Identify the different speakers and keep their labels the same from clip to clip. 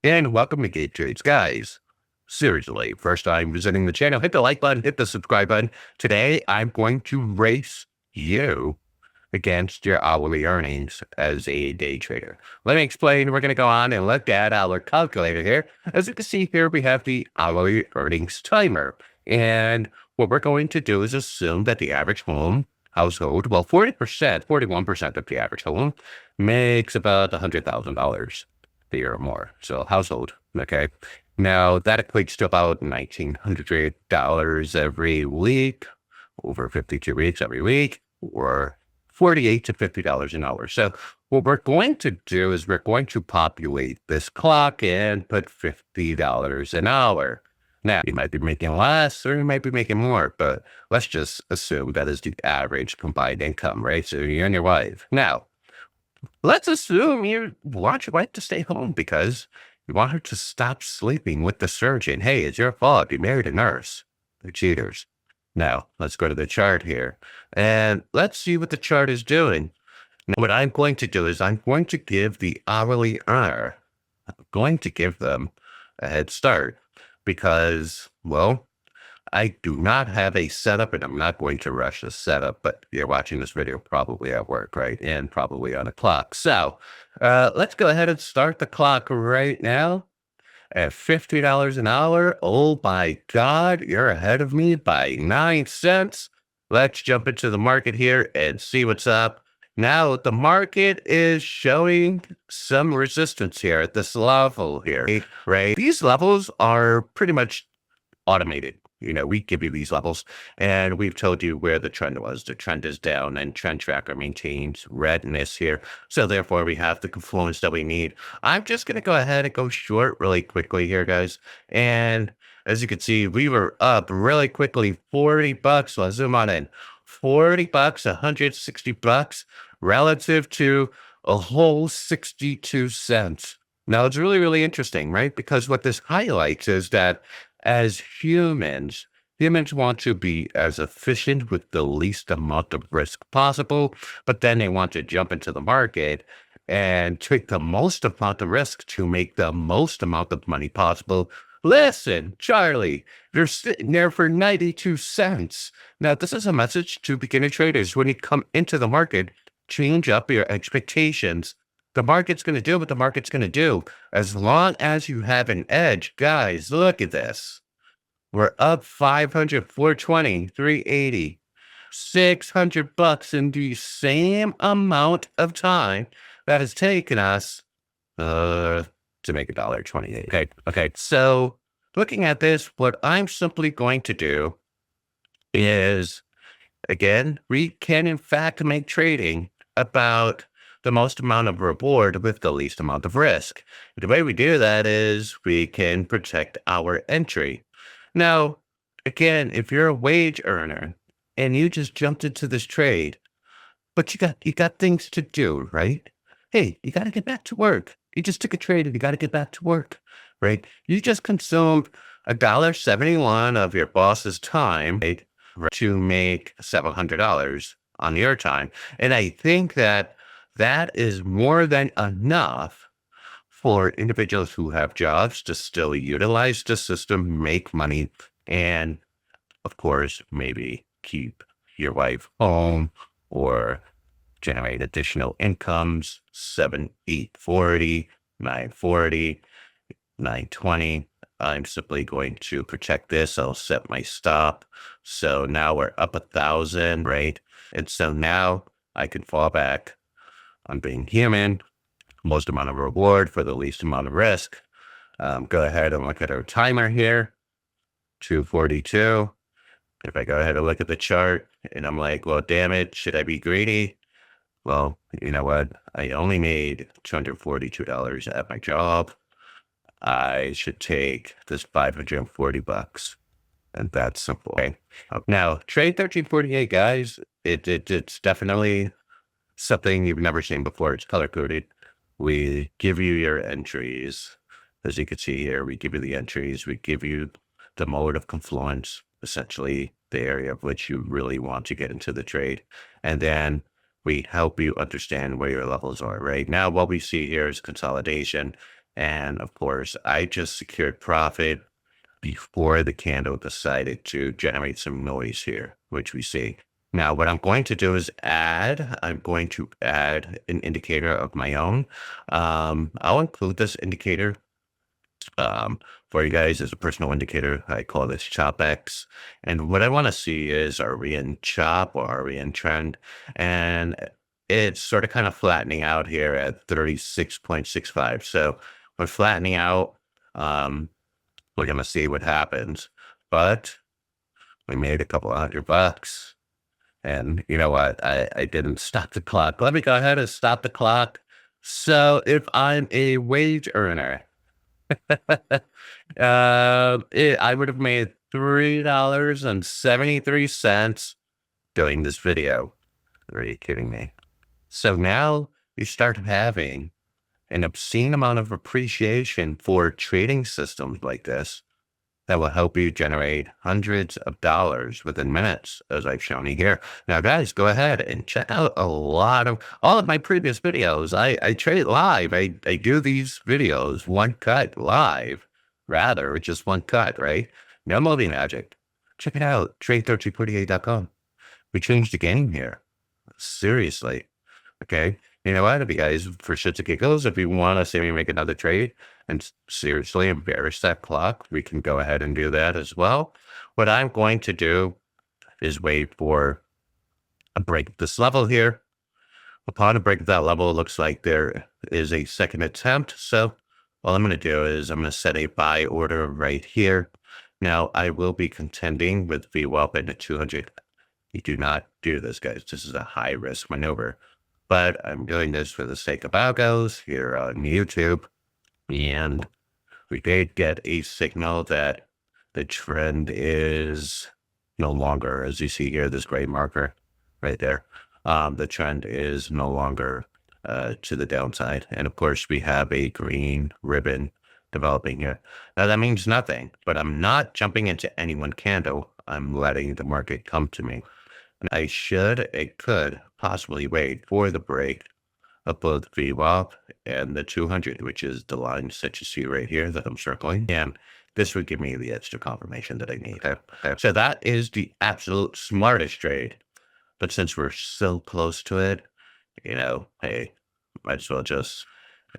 Speaker 1: and welcome to Gate Trades, guys. Seriously, first time visiting the channel, hit the like button, hit the subscribe button. Today, I'm going to race you against your hourly earnings as a day trader. Let me explain. We're going to go on and look at our calculator here. As you can see here, we have the hourly earnings timer. And what we're going to do is assume that the average household, well, 41% of the average home makes about $100,000 a year or more. So household, okay? Now, that equates to about $1,900 every week, over 52 weeks every week, or $48 to $50 an hour. So what we're going to do is we're going to populate this clock and put $50 an hour. Now, you might be making less or you might be making more, but let's just assume that is the average combined income, right? So you and your wife. Now, let's assume you want your wife to stay home because you want her to stop sleeping with the surgeon. Hey, it's your fault. You married a nurse. They're cheaters. Now, let's go to the chart here and let's see what the chart is doing. Now, what I'm going to do is I'm going to give the hourly earner, I'm going to give them a head start because, well, I do not have a setup and I'm not going to rush the setup, but you're watching this video probably at work, right? And probably on a clock. So let's go ahead and start the clock right now at $50 an hour. Oh my God, you're ahead of me by 9 cents. Let's jump into the market here and see what's up. Now, the market is showing some resistance here at this level here, right? These levels are pretty much automated. You know, we give you these levels and we've told you where the trend was. The trend is down and trend tracker maintains redness here. So therefore we have the confluence that we need. I'm just going to go ahead and go short really quickly here, guys. And as you can see, we were up really quickly, 40 bucks. Let's zoom on in. 40 bucks, 160 bucks relative to a whole 62 cents. Now it's really, really interesting, right? Because what this highlights is that as humans want to be as efficient with the least amount of risk possible, but then they want to jump into the market and take the most amount of risk to make the most amount of money possible. Listen, Charlie, you're sitting there for 92 cents. Now, this is a message to beginner traders. When you come into the market, change up your expectations. The market's going to do what the market's going to do. As long as you have an edge, guys, look at this. We're up 500, 420, 380, 600 bucks in the same amount of time that has taken us to make $1.28. Okay. So looking at this, what I'm simply going to do is, again, we can in fact make trading about the most amount of reward with the least amount of risk. The way we do that is we can protect our entry. Now, again, if you're a wage earner and you just jumped into this trade, but you got things to do, right? Hey, you got to get back to work. You just took a trade and you got to get back to work, right? You just consumed $1.71 of your boss's time, right, to make $700 on your time. And I think that is more than enough for individuals who have jobs to still utilize the system, make money, and of course, maybe keep your wife home or generate additional incomes, 7, 8, 40, 940, 920. I'm simply going to protect this. I'll set my stop. So now we're up 1,000, right? And so now I can fall back on being human, most amount of reward for the least amount of risk. Go ahead and look at our timer here, 242. If I go ahead and look at the chart and I'm like, well, damn it, should I be greedy? Well, you know what? I only made $242 at my job. I should take this 540 bucks. And that's simple. Okay. Now, Trade 1348, guys, it's definitely something you've never seen before. It's color coded. We give you your entries. As you can see here, we give you the entries. We give you the mode of confluence, essentially the area of which you really want to get into the trade. And then we help you understand where your levels are. Right now, what we see here is consolidation. And of course, I just secured profit before the candle decided to generate some noise here, which we see. Now, what I'm going to do is I'm going to add an indicator of my own. I'll include this indicator for you guys as a personal indicator. I call this ChartX. And what I want to see is, are we in chop or are we in trend? And it's sort of kind of flattening out here at 36.65. So we're flattening out. We're going to see what happens. But we made a couple $100. And you know what? I didn't stop the clock. Let me go ahead and stop the clock. So if I'm a wage earner, I would have made $3.73 doing this video. Are you kidding me? So now you start having an obscene amount of appreciation for trading systems like this that will help you generate hundreds of dollars within minutes, as I've shown you here. Now, guys, go ahead and check out all of my previous videos. I trade live. I do these videos one cut live, rather, just one cut, right? No movie magic. Check it out, Trade1348.com. We changed the game here. Seriously. Okay. You know what? If you guys, for shits and giggles, if you want to see me make another trade and seriously embarrass that clock, we can go ahead and do that as well. What I'm going to do is wait for a break of this level here. Upon a break of that level, it looks like there is a second attempt. So all I'm going to do is I'm going to set a buy order right here. Now, I will be contending with VWAP into 200. You do not do this, guys. This is a high risk maneuver. But I'm doing this for the sake of algos here on YouTube. And we did get a signal that the trend is no longer, as you see here, this gray marker right there. The trend is no longer to the downside. And of course, we have a green ribbon developing here. Now, that means nothing, but I'm not jumping into any one candle. I'm letting the market come to me. And I could possibly wait for the break of both VWAP and the 200, which is the line that you see right here that I'm circling. And this would give me the extra confirmation that I need. So that is the absolute smartest trade. But since we're so close to it, hey, might as well just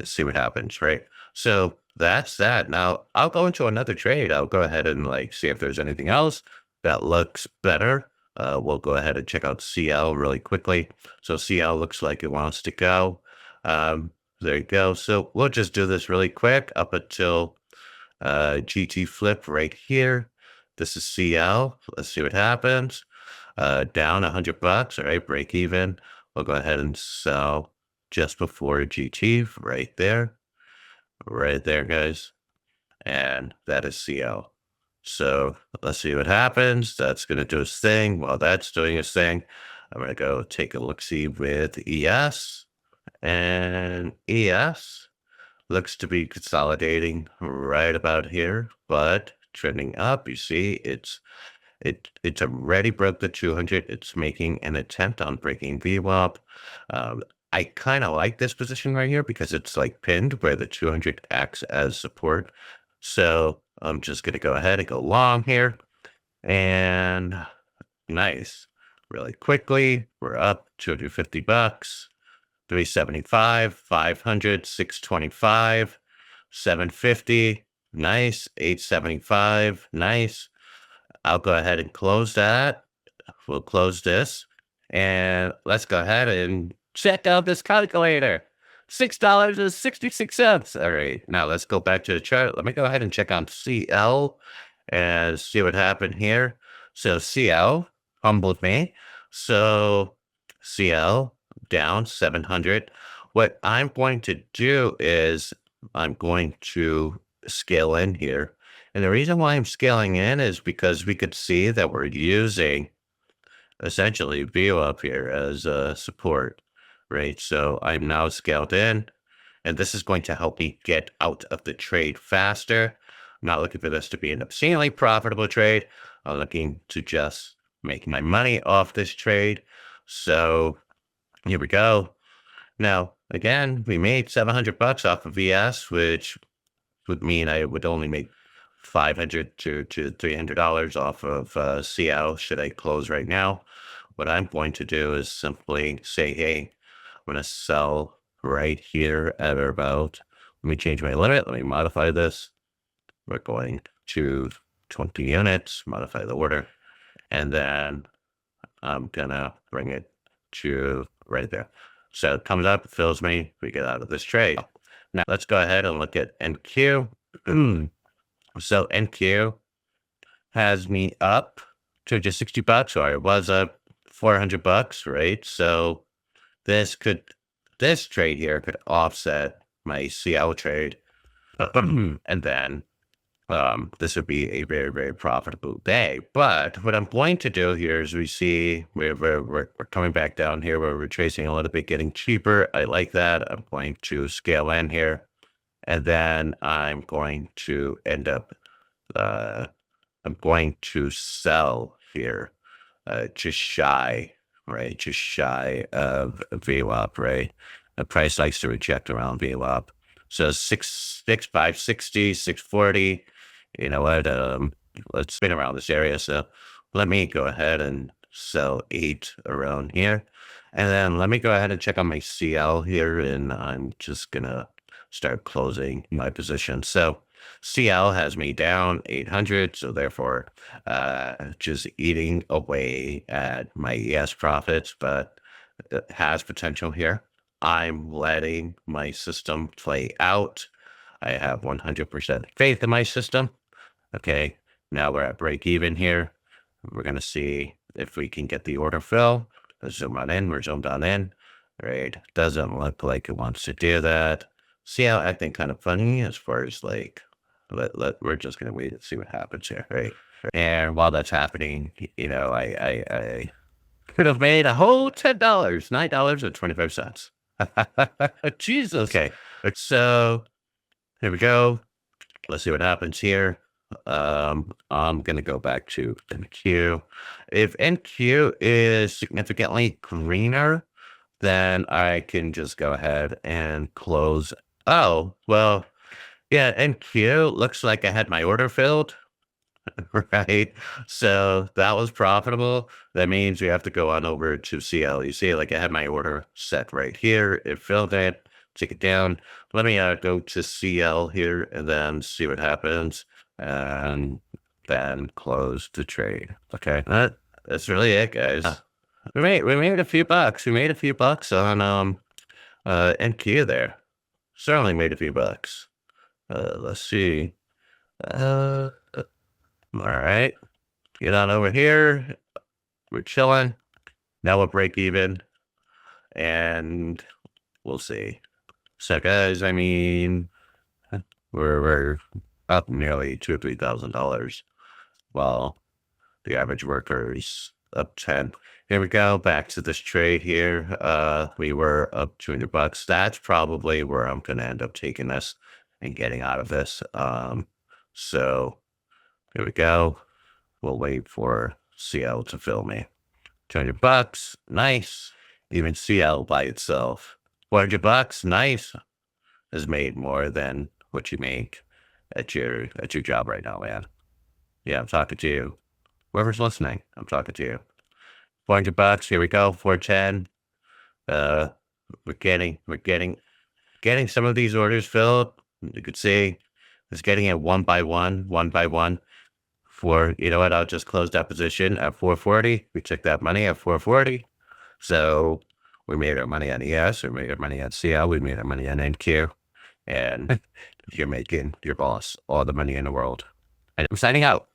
Speaker 1: see what happens, right? So that's that. Now I'll go into another trade. I'll go ahead and see if there's anything else that looks better. We'll go ahead and check out CL really quickly. So CL looks like it wants to go. There you go. So we'll just do this really quick up until GT flip right here. This is CL. Let's see what happens. Down $100. All right, break even. We'll go ahead and sell just before GT right there. Right there, guys. And that is CL. So let's see what happens. That's going to do its thing. While that's doing its thing, I'm going to go take a look-see with ES. And ES looks to be consolidating right about here, but trending up. You see, it's already broke the 200. It's making an attempt on breaking VWAP. I kind of like this position right here because it's pinned where the 200 acts as support. So I'm just going to go ahead and go long here. And nice. Really quickly, we're up $250, 375, 500, 625, 750. Nice. 875. Nice. I'll go ahead and close that. We'll close this. And let's go ahead and check out this calculator. $6.66. All right, now let's go back to the chart. Let me go ahead and check on CL and see what happened here. So CL humbled me. So CL down 700. What I'm going to do is I'm going to scale in here. And the reason why I'm scaling in is because we could see that we're using essentially VWAP here as a support. Right, so I'm now scaled in, and this is going to help me get out of the trade faster. I'm not looking for this to be an obscenely profitable trade. I'm looking to just make my money off this trade. So here we go. Now, again, we made $700 off of VS, which would mean I would only make $500 to $300 off of CL should I close right now. What I'm going to do is simply say, hey, I'm going to sell right here at about, let me change my limit. Let me modify this. We're going to 20 units, modify the order, and then I'm going to bring it to right there. So it comes up, fills me, we get out of this trade. Now let's go ahead and look at NQ. So NQ has me up to just $60, or it was up $400, right? So this trade here could offset my CL trade. And then this would be a very, very profitable day. But what I'm going to do here is we see we're coming back down here where we're tracing a little bit, getting cheaper. I like that. I'm going to scale in here, and then I'm going to end up, I'm going to sell here, just shy, right? Just shy of VWAP, right? The price likes to reject around VWAP. So 560, 640. You know what? Let's spin around this area. So let me go ahead and sell 8 around here. And then let me go ahead and check on my CL here. And I'm just going to start closing my position. So CL has me down 800. So therefore, just eating away at my ES profits, but it has potential here. I'm letting my system play out. I have 100% faith in my system. Okay, now we're at break even here. We're going to see if we can get the order fill. Let's zoom on in. We're zoomed on in. Right, doesn't look like it wants to do that. CL acting kind of funny as far as like, we're just going to wait and see what happens here. Right, and while that's happening, you know, I could have made a whole $10, $9.25. Jesus. Okay. So here we go. Let's see what happens here. I'm going to go back to NQ. If NQ is significantly greener, then I can just go ahead and close. Oh, well, yeah, NQ looks like I had my order filled. Right. So that was profitable. That means we have to go on over to CL. You see, like I had my order set right here. It filled it, take it down. Let me go to CL here and then see what happens and then close the trade. Okay. That's really it, guys. We made a few bucks. We made a few bucks on NQ there. Certainly made a few bucks. Let's see. All right, get on over here. We're chilling. Now we'll break even, and we'll see. So, guys, I mean, we're up nearly $2,000 or $3,000, while the average worker is up 10. Here we go. Back to this trade here. We were up $200. That's probably where I'm going to end up taking this and getting out of this. So here we go. We'll wait for CL to fill me. $200, nice. Even CL by itself. $400, nice. Has made more than what you make at your job right now, man. Yeah, I'm talking to you. Whoever's listening, I'm talking to you. $400, here we go. 410. We're getting some of these orders filled. You could see it's getting it one by one. For, you know what, I'll just close that position at 440. We took that money at 440. So we made our money on ES, we made our money on CL, we made our money on NQ, and you're making your boss all the money in the world. And I'm signing out.